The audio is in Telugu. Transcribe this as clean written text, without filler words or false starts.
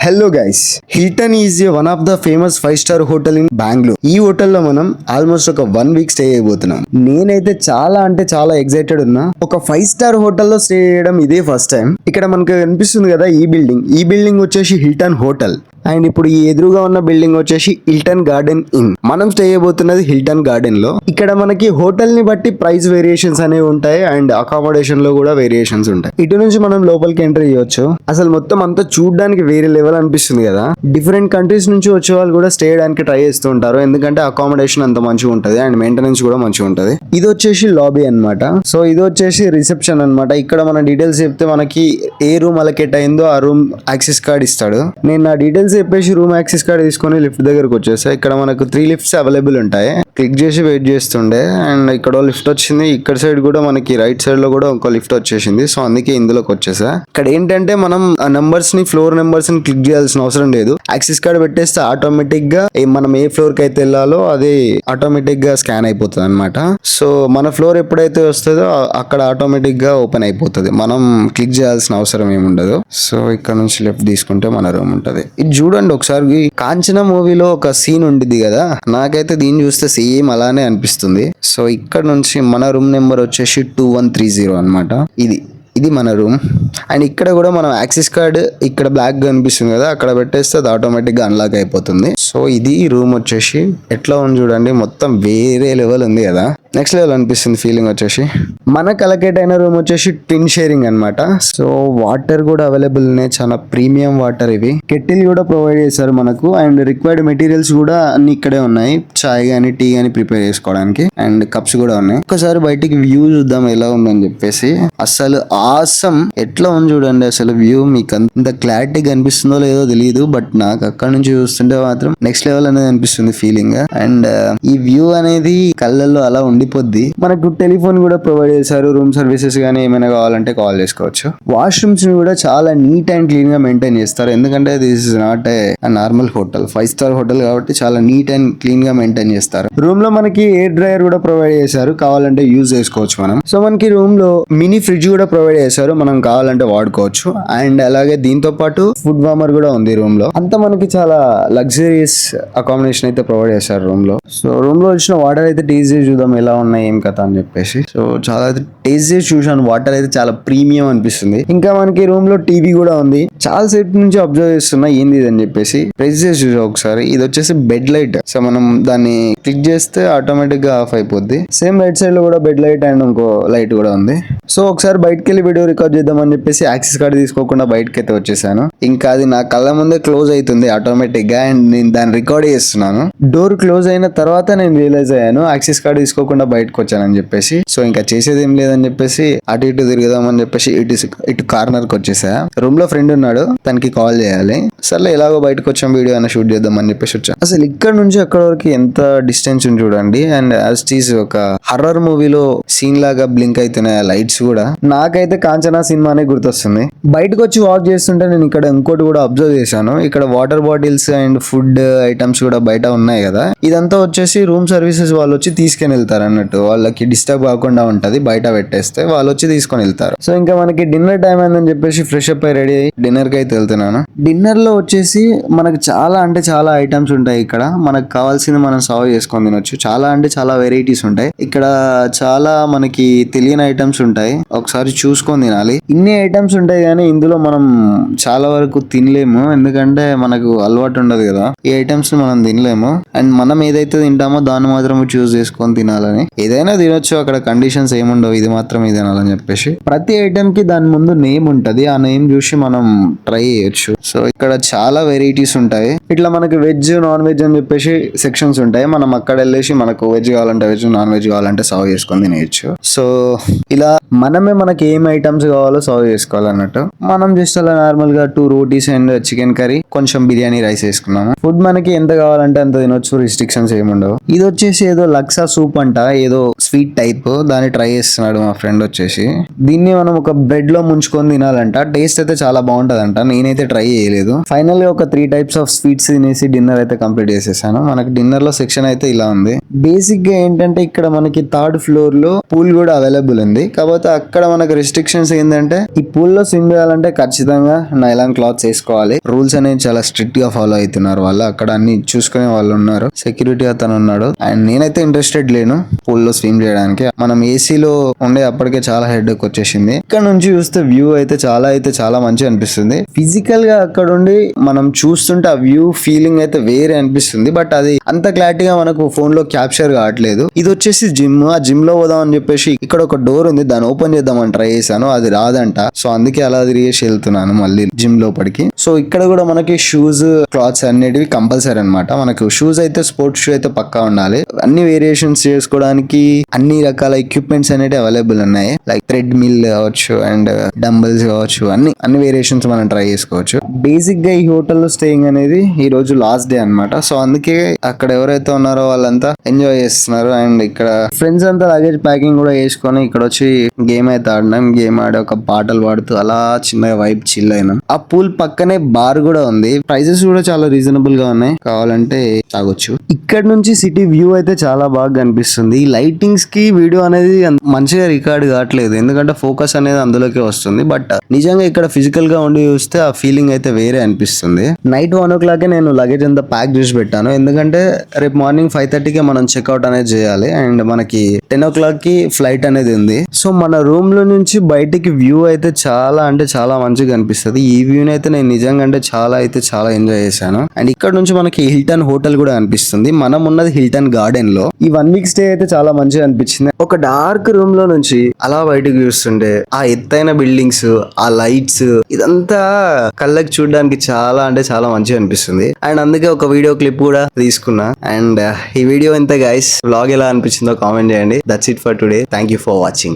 Hello guys, Hilton is one of the famous 5-star hotel in Bengaluru. ఈ హోటల్లో మనం ఆల్మోస్ట్ ఒక 1 వీక్ స్టే చేయబోతున్నాం. నేనైతే చాలా అంటే చాలా ఎక్సైటెడ్ ఉన్నా. ఒక 5-star హోటల్లో స్టే చేయడం ఇదే ఫస్ట్ టైం. ఇక్కడ మనకు కనిపిస్తుంది కదా ఈ బిల్డింగ్ వచ్చేసి హిల్టన్ హోటల్. అండ్ ఇప్పుడు ఈ ఎదురుగా ఉన్న బిల్డింగ్ వచ్చేసి హిల్టన్ గార్డెన్ ఇన్. మనం స్టే చేయబోతున్నది హిల్టన్ గార్డెన్ లో. ఇక్కడ మనకి హోటల్ ని బట్టి ప్రైస్ వేరియేషన్స్ అనేవి ఉంటాయి అండ్ అకామిడేషన్ లో కూడా వేరియేషన్స్ ఉంటాయి. ఇటు నుంచి మనం లోపలికి ఎంటర్ చేయొచ్చు. అసలు మొత్తం అంతా చూడడానికి వేరే లెవెల్ అనిపిస్తుంది కదా. డిఫరెంట్ కంట్రీస్ నుంచి వచ్చే వాళ్ళు కూడా స్టే చేయడానికి ట్రై చేస్తూ ఉంటారు, ఎందుకంటే అకామిడేషన్ అంత మంచిగా ఉంటది అండ్ మెయింటెనెన్స్ కూడా మంచిగా ఉంటది. ఇది వచ్చేసి లాబీ అన్నమాట. సో ఇది వచ్చేసి రిసెప్షన్ అన్నమాట. ఇక్కడ మన డీటెయిల్స్ చెప్తే మనకి ఏ రూమ్ అలకేట్ అయిందో ఆ రూమ్ యాక్సెస్ కార్డ్ ఇస్తాడు. నేను నా డీటెయిల్స్ చెప్పేసి రూమ్ యాక్సెస్ కార్డ్ తీసుకొని లిఫ్ట్ దగ్గరకు వచ్చేసా. ఇక్కడ మనకు 3 లిఫ్ట్స్ అవైలబుల్ ఉంటాయి. క్లిక్ చేసి వెయిట్ చేస్తుండే అండ్ ఇక్కడ లిఫ్ట్ వచ్చింది. ఇక్కడ సైడ్ కూడా మనకి రైట్ సైడ్ లో కూడా ఒక లిఫ్ట్ వచ్చేసింది. సో అందుకే ఇందులోకి వచ్చేసా. ఇక్కడ ఏంటంటే మనం ఆ నెంబర్స్ ని, ఫ్లోర్ నెంబర్స్ ని క్లిక్ చేయాల్సిన అవసరం లేదు. యాక్సెస్ కార్డ్ పెట్టేస్తే ఆటోమేటిక్ గా మనం ఏ ఫ్లోర్ కి అయితే వెళ్ళాలో అది ఆటోమేటిక్ గా స్కాన్ అయిపోతుంది అనమాట. సో మన ఫ్లోర్ ఎప్పుడైతే వస్తుందో అక్కడ ఆటోమేటిక్ గా ఓపెన్ అయిపోతుంది. మనం క్లిక్ చేయాల్సిన అవసరం ఏముండదు. సో ఇక్కడ నుంచి లెఫ్ట్ తీసుకుంటే మన రూమ్ ఉంటది. ఇది చూడండి ఒకసారి. కాంచనా మూవీలో ఒక సీన్ ఉండిద్ది కదా, నాకైతే దీన్ని చూస్తే సేమ్ అలానే అనిపిస్తుంది. సో ఇక్కడ నుంచి మన రూమ్ నెంబర్ వచ్చేసి 2130 అన్నమాట. ఇది మన రూమ్. అండ్ ఇక్కడ కూడా మనం యాక్సెస్ కార్డ్ ఇక్కడ బ్లాక్ గా అనిపిస్తుంది కదా, అక్కడ పెట్టేస్తే అది ఆటోమేటిక్ గా అన్లాక్ అయిపోతుంది. సో ఇది రూమ్ వచ్చేసి ఎట్లా ఉంది చూడండి, మొత్తం వేరే లెవెల్ ఉంది కదా, నెక్స్ట్ లెవెల్ అనిపిస్తుంది ఫీలింగ్ వచ్చేసి. మనకు అలకేట్ అయిన రూమ్ వచ్చేసి ట్విన్ షేరింగ్ అన్నమాట. సో వాటర్ కూడా అవైలబుల్ ఉన్నాయి, చాలా ప్రీమియం వాటర్ ఇవి. కెటిల్ కూడా ప్రొవైడ్ చేశారు మనకు అండ్ రిక్వైర్డ్ మెటీరియల్స్ కూడా అన్ని ఇక్కడే ఉన్నాయి. చాయ్ గానీ టీ గానీ ప్రిపేర్ చేసుకోవడానికి అండ్ కప్స్ కూడా ఉన్నాయి. ఒకసారి బయటికి వ్యూ చూద్దాం ఎలా ఉందని చెప్పేసి. అసలు ఆసమ్ ఎట్లా ఉంది చూడండి. అసలు వ్యూ మీకు అంత క్లారిటీ కనిపిస్తుందో లేదో తెలియదు, బట్ నాకు అక్కడ నుంచి చూస్తుంటే మాత్రం నెక్స్ట్ లెవెల్ అనేది అనిపిస్తుంది ఫీలింగ్. అండ్ ఈ వ్యూ అనేది కళ్ళల్లో అలా ఉండిపోద్ది. మనకు టెలిఫోన్ కూడా ప్రొవైడ్ చేశారు. రూమ్ సర్వీసెస్ గానీ ఏమైనా కావాలంటే కాల్ చేసుకోవచ్చు. వాష్రూమ్స్ ని కూడా చాలా నీట్ అండ్ క్లీన్ గా మెయింటైన్ చేస్తారు, ఎందుకంటే this is not a normal hotel, 5-star hotel కాబట్టి చాలా నీట్ అండ్ క్లీన్ గా మెయింటైన్ చేస్తారు. రూమ్ లో మనకి ఎయిర్ డ్రైయర్ కూడా ప్రొవైడ్ చేశారు, కావాలంటే యూజ్ చేసుకోవచ్చు మనం. సో మనకి రూమ్ లో మినీ ఫ్రిడ్జ్ కూడా ప్రొవైడ్ చేశారు, మనం కావాలంటే వాడుకోవచ్చు. అండ్ అలాగే దీంతో పాటు ఫుడ్ వార్మర్ కూడా ఉంది రూమ్ లో. అంతా మనకి చాలా లగ్జరియస్ అకామిడేషన్ అయితే ప్రొవైడ్ చేశారు రూమ్ లో. సో రూమ్ లో వచ్చిన వాటర్ అయితే టేస్ట్ చేసి చూద్దాం ఎలా ఉన్నాయి ఏం కథ అని చెప్పేసి. సో చాలా టేస్ట్ చేసి చూసాను, వాటర్ అయితే చాలా ప్రీమియం అనిపిస్తుంది. ఇంకా మనకి రూమ్ లో టీవీ కూడా ఉంది. చాలా సేపు నుంచి అబ్జర్వ్ చేస్తున్నా ఏంది అని చెప్పేసి ప్రెస్ చేసి చూసా ఒకసారి. ఇది వచ్చేసి బెడ్ లైట్. సో మనం దాన్ని క్లిక్ చేస్తే ఆటోమేటిక్ గా ఆఫ్ అయిపోద్ది. సేమ్ రైట్ సైడ్ లో కూడా బెడ్ లైట్ అండ్ ఇంకో లైట్ కూడా ఉంది. సో ఒకసారి బయటకి వెళ్ళి వీడియో రికార్డ్ చేద్దామని చెప్పేసి యాక్సెస్ కార్డ్ తీసుకోకుండా బయటకి అయితే వచ్చేసాను. ఇంకా అది నా కళ్ళ ముందే క్లోజ్ అవుతుంది ఆటోమేటిక్ గా అండ్ నేను దాన్ని రికార్డ్ చేస్తున్నాను. డోర్ క్లోజ్ అయిన తర్వాత నేను రియలైజ్ అయ్యాను యాక్సెస్ కార్డ్ తీసుకోకుండా బయటకు వచ్చానని చెప్పేసి. సో ఇంకా చేసేది ఏం లేదని చెప్పేసి అటు ఇటు తిరుగుదామని చెప్పేసి ఇటు కార్నర్ కి వచ్చేసా. రూమ్ లో ఫ్రెండ్ ఉన్నాడు, తనకి కాల్ చేయాలి. సర్లే ఎలాగో బయటకు వచ్చాం, వీడియో అయినా షూట్ చేద్దాం అని చెప్పేసి వచ్చాను. అసలు ఇక్కడ నుంచి అక్కడ వరకు ఎంత డిస్టెన్స్ ఉంది చూడండి. అండ్ యాజ్ టీజ్ ఒక హర్రర్ మూవీలో సీన్ లాగా బ్లింక్ అవుతున్నాయి లైట్స్ కూడా. నాకైతే కాంచనా సినిమానే గుర్తొస్తుంది. బయటకు వచ్చి వాక్ చేస్తుంటే నేను ఇక్కడ ఇంకోటి కూడా అబ్జర్వ్ చేశాను. ఇక్కడ water bottles and food items కూడా బయట ఉన్నాయి కదా. ఇదంతా వచ్చేసి రూమ్ సర్వీసెస్ వాళ్ళు వచ్చి తీసుకొని వెళ్తారు అన్నట్టు. వాళ్ళకి డిస్టర్బ్ కాకుండా ఉంటది, బయట పెట్టేస్తే వాళ్ళు వచ్చి తీసుకొని వెళ్తారు. సో ఇంకా మనకి డిన్నర్ టైం అయిందని చెప్పేసి ఫ్రెష్ అప్ అయి రెడీ అయ్యి డిన్నర్ కి అయితే వెళ్తున్నాను. డిన్నర్ లో వచ్చేసి మనకి చాలా అంటే చాలా ఐటమ్స్ ఉంటాయి. ఇక్కడ మనకు కావాల్సింది మనం సర్వ్ చేసుకొని తినొచ్చు. చాలా అంటే చాలా వెరైటీస్ ఉంటాయి ఇక్కడ. చాలా మనకి తెలియని ఐటమ్స్ ఉంటాయి, ఒకసారి చూసుకొని తినాలి. ఇన్ని ఐటమ్స్ ఉంటాయి కానీ ఇందులో మనం చాలా వరకు తినలేము, ఎందుకంటే మనకు అలవాటు ఉండదు కదా. ఈ ఐటమ్స్ ని మనం తినలేము అండ్ మనం ఏదైతే తింటామో దాన్ని మాత్రం చూస్ చేసుకొని తినాలని. ఏదైనా తినొచ్చు, అక్కడ కండిషన్స్ ఏముండవు, ఇది మాత్రం ఇది తినాలని చెప్పేసి. ప్రతి ఐటమ్ కి దాని ముందు నేమ్ ఉంటది, ఆ నేమ్ చూసి మనం ట్రై చేయొచ్చు. సో ఇక్కడ చాలా వెరైటీస్ ఉంటాయి. ఇట్లా మనకి వెజ్ నాన్ వెజ్ అని చెప్పేసి సెక్షన్స్ ఉంటాయి. మనం అక్కడ వెళ్ళేసి మనకు వెజ్ కావాలంటే వెజ్, నాన్ వెజ్ కావాలంటే సర్వ్ చేసుకొని తినేయచ్చు. సో ఇలా మనమే మనకి ఏం ఐటమ్స్ కావాలో సర్వ్ చేసుకోవాలన్నట్టు. మనం జస్ట్ అలా నార్మల్ గా 2 రోటీస్ అండ్ చికెన్ కర్రీ, కొంచెం బిర్యానీ రైస్ వేసుకున్నాము. ఫుడ్ మనకి ఎంత కావాలంటే అంత తినొచ్చు, రిస్ట్రిక్షన్స్ ఏముండవు. ఇది వచ్చేసి ఏదో లక్సా సూప్ అంట, ఏదో స్వీట్ టైప్, దాన్ని ట్రై చేస్తున్నాడు మా ఫ్రెండ్ వచ్చేసి. దీన్ని మనం ఒక బ్రెడ్ లో ముంచుకొని తినాలంట. టేస్ట్ అయితే చాలా బాగుంటదంట, నేనైతే ట్రై చేయలేదు. ఫైనల్ గా ఒక 3 టైప్స్ ఆఫ్ స్వీట్ స్వీట్స్ తినేసి డిన్నర్ అయితే కంప్లీట్ చేసేసాను. మనకి డిన్నర్ లో సెక్షన్ అయితే ఇలా ఉంది. బేసిక్ గా ఏంటంటే ఇక్కడ మనకి థర్డ్ ఫ్లోర్ లో పూల్ కూడా అవైలబుల్ ఉంది. కాకపోతే అక్కడ మనకు రెస్ట్రిక్షన్స్ ఏంటంటే ఈ పూల్ లో స్విమ్ చేయాలంటే ఖచ్చితంగా నైలాన్ క్లాత్స్ వేసుకోవాలి. రూల్స్ అనేవి చాలా స్ట్రిక్ట్ గా ఫాలో అవుతున్నారు వాళ్ళు. అక్కడ అన్ని చూసుకునే వాళ్ళు ఉన్నారు, సెక్యూరిటీ అతను ఉన్నాడు. అండ్ నేనైతే ఇంట్రెస్టెడ్ లేను పూల్ లో స్విమ్ చేయడానికి. మనం ఏసీలో ఉండే అప్పటికే చాలా హెడ్ ఎక్ వచ్చేసింది. ఇక్కడ నుంచి చూస్తే వ్యూ అయితే చాలా మంచిగా అనిపిస్తుంది. ఫిజికల్ గా అక్కడ ఉండి మనం చూస్తుంటే ఆ వ్యూ ఫీలింగ్ అయితే వేరే అనిపిస్తుంది. బట్ అది అంత క్లారిటీగా మనకు ఫోన్ లో క్యాప్చర్ కావట్లేదు. ఇది వచ్చేసి జిమ్. ఆ జిమ్ లో పోదాం అని చెప్పేసి ఇక్కడ ఒక డోర్ ఉంది, దాన్ని ఓపెన్ చేద్దామని ట్రై చేశాను, అది రాదంట. సో అందుకే అలా తిరిగేసి వెళ్తున్నాను మళ్ళీ జిమ్ లోపలికి. సో ఇక్కడ కూడా మనకి షూస్ క్లాత్స్ అనేటివి కంపల్సరీ అనమాట. మనకు షూస్ అయితే స్పోర్ట్స్ షూ అయితే పక్కా ఉండాలి. అన్ని వేరియేషన్స్ చేసుకోవడానికి అన్ని రకాల ఎక్విప్మెంట్స్ అనేవి అవైలబుల్ ఉన్నాయి. లైక్ థ్రెడ్ మిల్ కావచ్చు అండ్ డంబుల్స్ కావచ్చు, అన్ని వేరియేషన్స్ మనం ట్రై చేసుకోవచ్చు. బేసిక్ గా ఈ హోటల్లో స్టేయింగ్ అనేది ఈ రోజు లాస్ట్ డే అన్నమాట. సో అందుకే అక్కడ ఎవరైతే ఉన్నారో వాళ్ళంతా ఎంజాయ్ చేస్తున్నారు. అండ్ ఇక్కడ ఫ్రెండ్స్ అంతా లగేజ్ ప్యాకింగ్ కూడా చేసుకొని ఇక్కడ వచ్చి గేమ్ అయితే ఆడినాం. గేమ్ ఆడి ఒక పాటలు పాడుతూ అలా చిన్నగా వైబ్ చిల్ అయినాం. ఆ పూల్ పక్కనే బార్ కూడా ఉంది. ప్రైజెస్ కూడా చాలా రీజనబుల్ గా ఉన్నాయి, కావాలంటే తాగొచ్చు. ఇక్కడ నుంచి సిటీ వ్యూ అయితే చాలా బాగా కనిపిస్తుంది. ఈ లైటింగ్స్ కి వీడియో అనేది మంచిగా రికార్డ్ కావట్లేదు, ఎందుకంటే ఫోకస్ అనేది అందులోకి వస్తుంది. బట్ నిజంగా ఇక్కడ ఫిజికల్ గా ఉండి చూస్తే ఆ ఫీలింగ్ అయితే వేరే అనిపిస్తుంది. నైట్ 1 o'clock నేను లగేజ్ అంతా ప్యాక్ చేసి పెట్టాను, ఎందుకంటే రేపు మార్నింగ్ 5:30కి మనం చెక్అవుట్ అనేది చేయాలి. అండ్ మనకి 10 o'clock కి ఫ్లైట్ అనేది ఉంది. సో మన రూమ్ లో నుంచి బయటికి వ్యూ అయితే చాలా మంచిగా అనిపిస్తుంది. ఈ వ్యూని అయితే నేను నిజంగా చాలా ఎంజాయ్ చేశాను. అండ్ ఇక్కడ నుంచి మనకి హిల్టన్ హోటల్ కూడా అనిపిస్తుంది. మనం ఉన్నది హిల్టన్ గార్డెన్ లో. ఈ 1 week స్టే అయితే చాలా మంచిగా అనిపించింది. ఒక డార్క్ రూమ్ లో నుంచి అలా బయటకు చూస్తుంటే ఆ ఎత్తైన బిల్డింగ్స్, ఆ లైట్స్, ఇదంతా కళ్ళకి చూడడానికి చాలా మంచిగా అనిపిస్తుంది. అండ్ అందుకే ఒక వీడియో క్లిప్ కూడా తీసుకున్నా. అండ్ ఈ వీడియో ఎంత గైస్, వ్లాగ్ ఎలా అనిపించిందో కామెంట్ చేయండి. That's it for today. Thank you for watching.